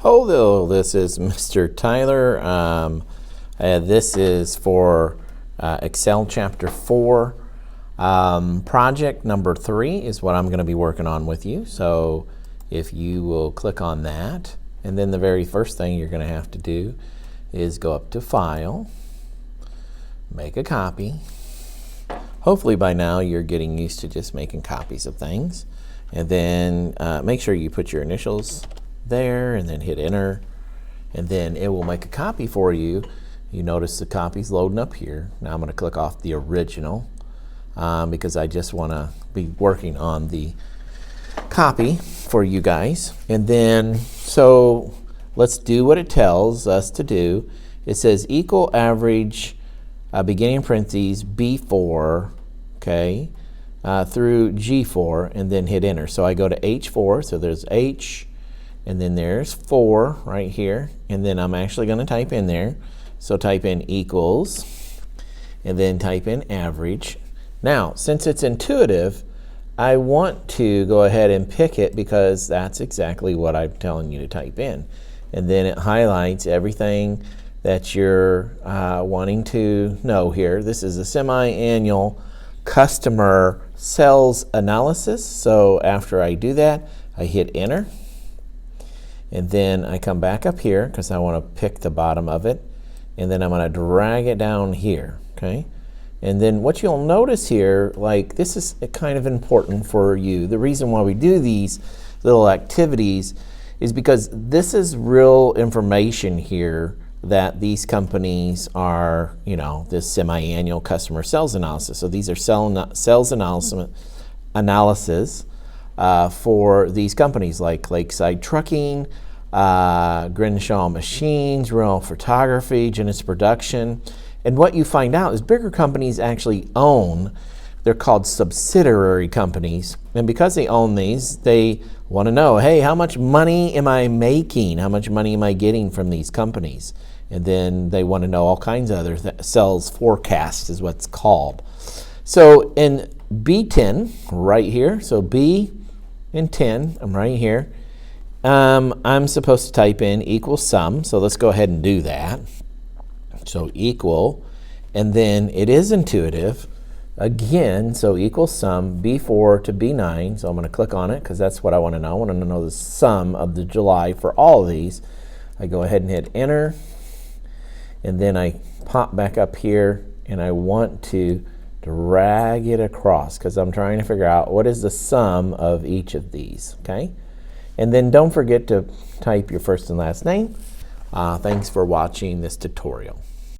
Hello, this is Mr. Tyler. This is for Excel Chapter 4. Project number 3 is what I'm going to be working on with you. So if you will click on that, and then the very first thing you're going to have to do is go up to File, make a copy. Hopefully by now you're getting used to just making copies of things. And then make sure you put your initials there and then hit enter, and then it will make a copy for you. You notice the copy's loading up here. Now I'm going to click off the original because I just want to be working on the copy for you guys. And then so let's do what it tells us to do. It says equal average beginning parentheses B4, okay, through G4, and then hit enter. So I go to H4, so there's H, and then there's 4 right here, and then I'm actually going to type in there. So type in equals, and then type in average. Now, since it's intuitive, I want to go ahead and pick it because that's exactly what I'm telling you to type in. And then it highlights everything that you're wanting to know here. This is a semi-annual customer sales analysis. So after I do that, I hit enter. And then I come back up here because I want to pick the bottom of it. And then I'm going to drag it down here, okay? And then what you'll notice here, like this is kind of important for you. The reason why we do these little activities is because this is real information here that these companies are, you know, this semi-annual customer sales analysis. So these are sales analysis for these companies like Lakeside Trucking, Grinshaw Machines, Real Photography, Genesis Production. And what you find out is bigger companies actually own, they're called subsidiary companies. And because they own these, they want to know, hey, how much money am I making? How much money am I getting from these companies? And then they want to know all kinds of other sales forecasts is what's called. So in B10 right here, so B and 10, I'm right here. I'm supposed to type in equal sum, so let's go ahead and do that. So equal, and then it is intuitive. Again, so equal sum, B4 to B9, so I'm going to click on it because that's what I want to know. I want to know the sum of the July for all of these. I go ahead and hit enter, and then I pop back up here, and I want to drag it across because I'm trying to figure out what is the sum of each of these, okay? And then don't forget to type your first and last name. Thanks for watching this tutorial.